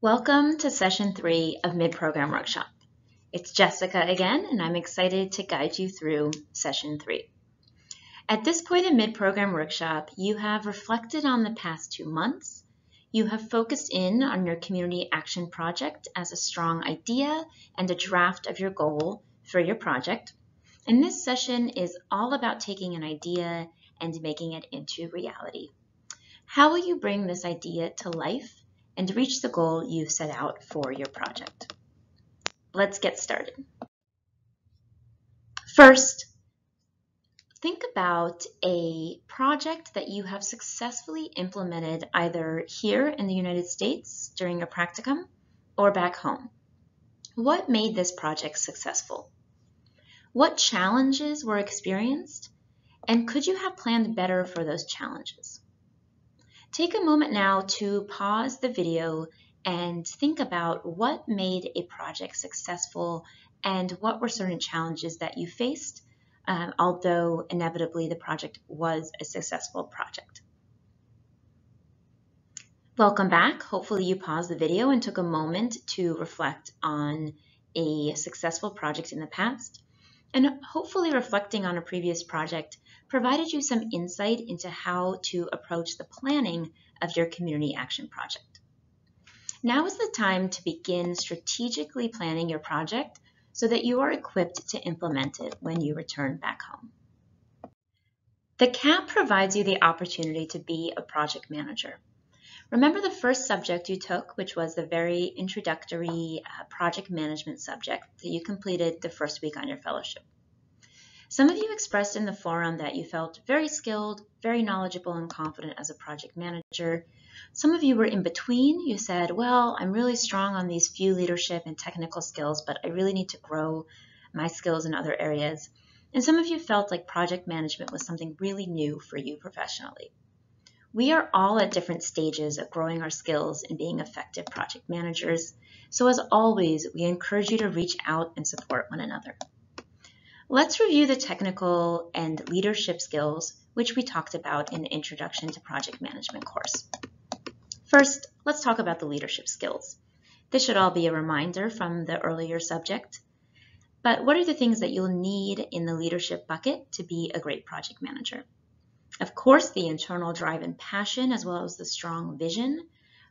Welcome to Session 3 of Mid-Program Workshop. It's Jessica again, and I'm excited to guide you through Session 3. At this point in Mid-Program Workshop, you have reflected on the past 2 months. You have focused in on your community action project as a strong idea and a draft of your goal for your project. And this session is all about taking an idea and making it into reality. How will you bring this idea to life and reach the goal you set out for your project? Let's get started. First, think about a project that you have successfully implemented either here in the United States during a practicum or back home. What made this project successful? What challenges were experienced? And could you have planned better for those challenges? Take a moment now to pause the video and think about what made a project successful and what were certain challenges that you faced, although inevitably the project was a successful project. Welcome back. Hopefully you paused the video and took a moment to reflect on a successful project in the past. And hopefully reflecting on a previous project provided you some insight into how to approach the planning of your community action project. Now is the time to begin strategically planning your project so that you are equipped to implement it when you return back home. The CAP provides you the opportunity to be a project manager. Remember the first subject you took, which was the very introductory project management subject that you completed the first week on your fellowship. Some of you expressed in the forum that you felt very skilled, very knowledgeable and confident as a project manager. Some of you were in between. You said, well, I'm really strong on these few leadership and technical skills, but I really need to grow my skills in other areas. And some of you felt like project management was something really new for you professionally. We are all at different stages of growing our skills and being effective project managers. So as always, we encourage you to reach out and support one another. Let's review the technical and leadership skills, which we talked about in the Introduction to Project Management course. First, let's talk about the leadership skills. This should all be a reminder from the earlier subject. But what are the things that you'll need in the leadership bucket to be a great project manager? Of course, the internal drive and passion, as well as the strong vision.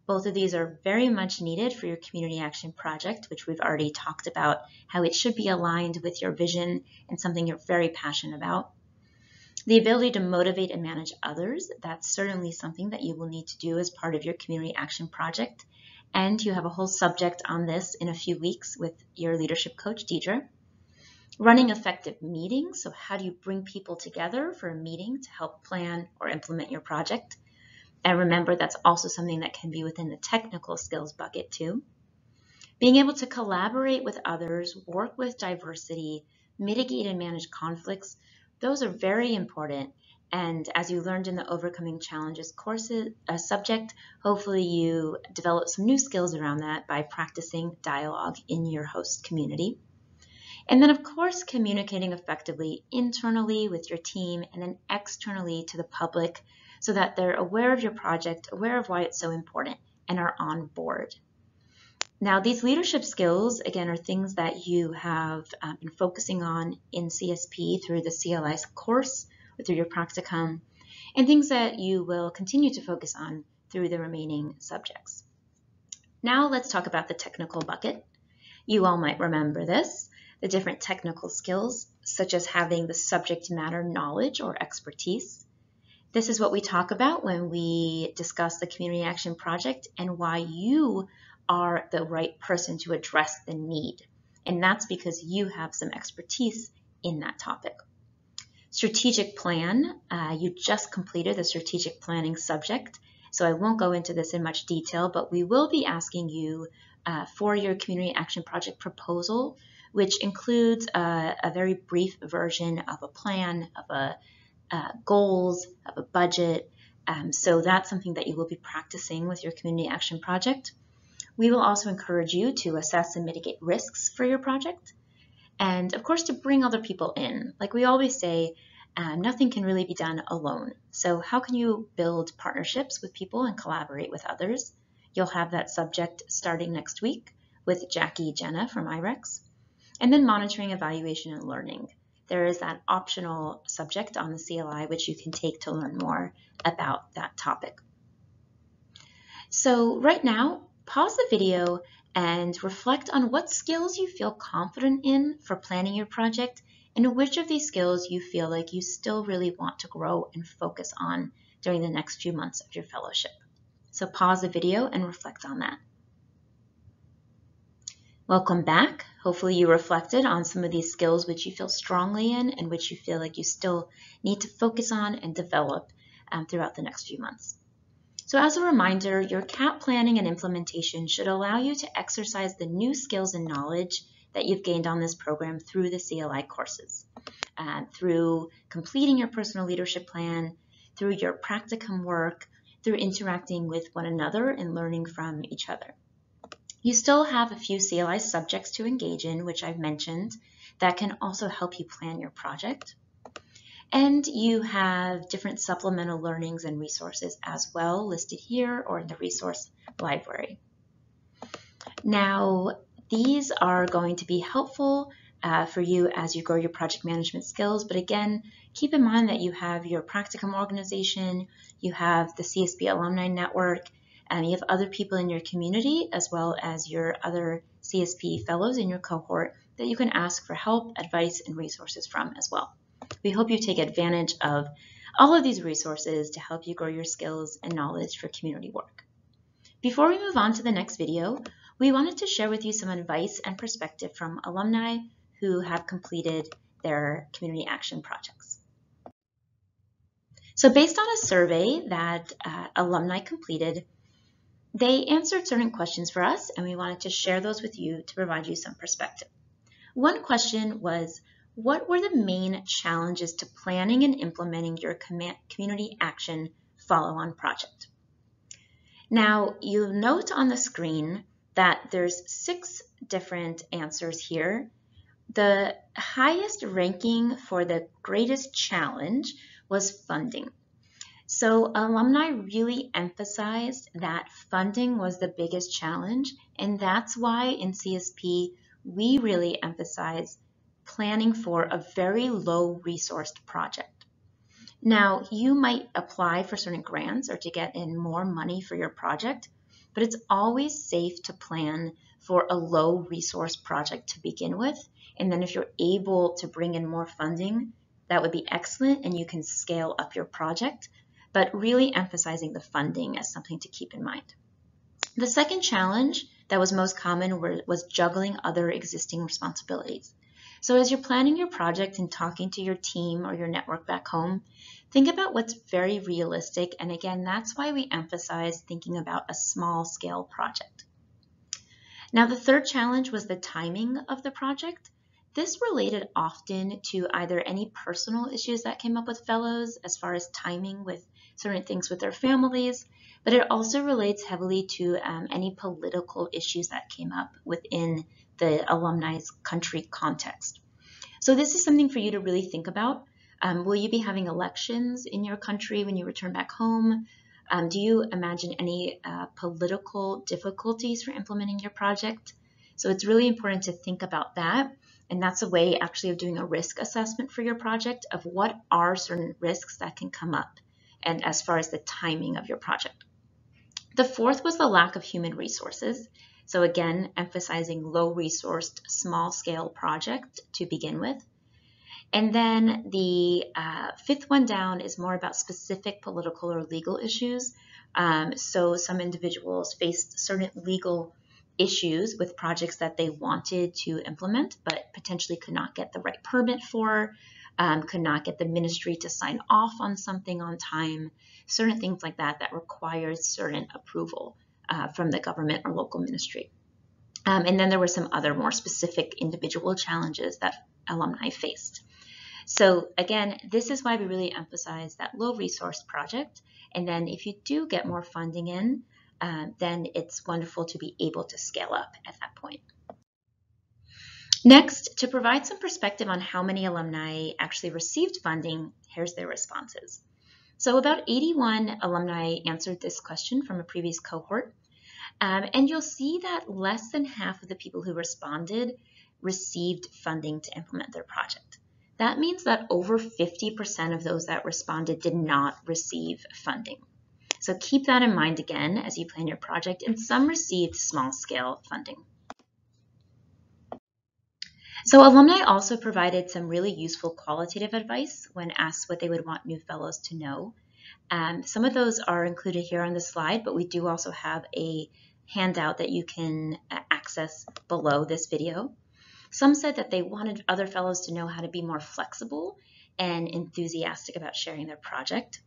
Both of these are very much needed for your community action project, which we've already talked about how it should be aligned with your vision and something you're very passionate about. The ability to motivate and manage others, that's certainly something that you will need to do as part of your community action project. And you have a whole subject on this in a few weeks with your leadership coach, Deidre. Running effective meetings, so how do you bring people together for a meeting to help plan or implement your project? And remember, that's also something that can be within the technical skills bucket too. Being able to collaborate with others, work with diversity, mitigate and manage conflicts, those are very important. And as you learned in the Overcoming Challenges courses subject, hopefully you develop some new skills around that by practicing dialogue in your host community. And then, of course, communicating effectively internally with your team and then externally to the public so that they're aware of your project, aware of why it's so important, and are on board. Now, these leadership skills, again, are things that you have been focusing on in CSP through the CLI course or through your practicum, and things that you will continue to focus on through the remaining subjects. Now, let's talk about the technical bucket. You all might remember this. The different technical skills, such as having the subject matter knowledge or expertise. This is what we talk about when we discuss the community action project and why you are the right person to address the need. And that's because you have some expertise in that topic. Strategic plan, you just completed the strategic planning subject, so I won't go into this in much detail, but we will be asking you for your community action project proposal, which includes a very brief version of a plan, of goals, of a budget. So that's something that you will be practicing with your community action project. We will also encourage you to assess and mitigate risks for your project. And of course, to bring other people in. Like we always say, nothing can really be done alone. So how can you build partnerships with people and collaborate with others? You'll have that subject starting next week with Jackie Jenna from IREX. And then monitoring, evaluation, and learning. There is that optional subject on the CLI which you can take to learn more about that topic. So right now, pause the video and reflect on what skills you feel confident in for planning your project and which of these skills you feel like you still really want to grow and focus on during the next few months of your fellowship. So pause the video and reflect on that. Welcome back. Hopefully you reflected on some of these skills which you feel strongly in and which you feel like you still need to focus on and develop throughout the next few months. So as a reminder, your CAP planning and implementation should allow you to exercise the new skills and knowledge that you've gained on this program through the CLI courses, through completing your personal leadership plan, through your practicum work, through interacting with one another and learning from each other. You still have a few CLI subjects to engage in, which I've mentioned, that can also help you plan your project. And you have different supplemental learnings and resources as well listed here or in the resource library. Now, these are going to be helpful for you as you grow your project management skills. But again, keep in mind that you have your practicum organization, you have the CSB alumni network, and you have other people in your community as well as your other CSP fellows in your cohort that you can ask for help, advice, and resources from as well. We hope you take advantage of all of these resources to help you grow your skills and knowledge for community work. Before we move on to the next video, we wanted to share with you some advice and perspective from alumni who have completed their community action projects. So based on a survey that alumni completed, they answered certain questions for us, and we wanted to share those with you to provide you some perspective. One question was, what were the main challenges to planning and implementing your community action follow-on project? Now, you'll note on the screen that there's 6 different answers here. The highest ranking for the greatest challenge was funding. So alumni really emphasized that funding was the biggest challenge, and that's why in CSP we really emphasize planning for a very low-resourced project. Now, you might apply for certain grants or to get in more money for your project, but it's always safe to plan for a low-resource project to begin with, and then if you're able to bring in more funding, that would be excellent and you can scale up your project, but really emphasizing the funding as something to keep in mind. The second challenge that was most common was juggling other existing responsibilities. So as you're planning your project and talking to your team or your network back home, think about what's very realistic. And again, that's why we emphasize thinking about a small scale project. Now, the third challenge was the timing of the project. This related often to either any personal issues that came up with fellows as far as timing with certain things with their families, but it also relates heavily to any political issues that came up within the alumni's country context. So this is something for you to really think about. Will you be having elections in your country when you return back home? Do you imagine any political difficulties for implementing your project? So it's really important to think about that. And that's a way actually of doing a risk assessment for your project of what are certain risks that can come up and as far as the timing of your project. The fourth was the lack of human resources. So again, emphasizing low-resourced, small-scale project to begin with. And then the fifth one down is more about specific political or legal issues. So some individuals faced certain legal issues with projects that they wanted to implement, but potentially could not get the right permit for, could not get the ministry to sign off on something on time, certain things like that that requires certain approval from the government or local ministry. And then there were some other more specific individual challenges that alumni faced. So again, this is why we really emphasize that low resource project. And then if you do get more funding in, then it's wonderful to be able to scale up at that point. Next, to provide some perspective on how many alumni actually received funding, here's their responses. So about 81 alumni answered this question from a previous cohort. And you'll see that less than half of the people who responded received funding to implement their project. That means that over 50% of those that responded did not receive funding. So keep that in mind again as you plan your project, and some received small-scale funding. So alumni also provided some really useful qualitative advice when asked what they would want new fellows to know. Some of those are included here on the slide, but we do also have a handout that you can access below this video. Some said that they wanted other fellows to know how to be more flexible and enthusiastic about sharing their project.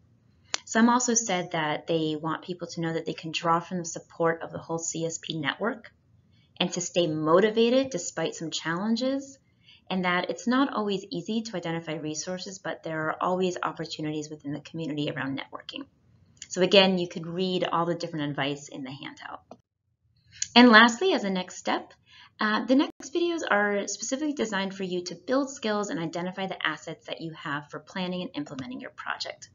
Some also said that they want people to know that they can draw from the support of the whole CSP network and to stay motivated despite some challenges, and that it's not always easy to identify resources, but there are always opportunities within the community around networking. So again, you could read all the different advice in the handout. And lastly, as a next step, the next videos are specifically designed for you to build skills and identify the assets that you have for planning and implementing your project.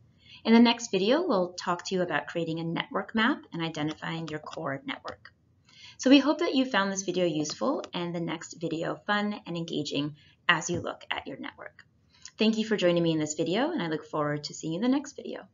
In the next video, we'll talk to you about creating a network map and identifying your core network. So we hope that you found this video useful and the next video fun and engaging as you look at your network. Thank you for joining me in this video, and I look forward to seeing you in the next video.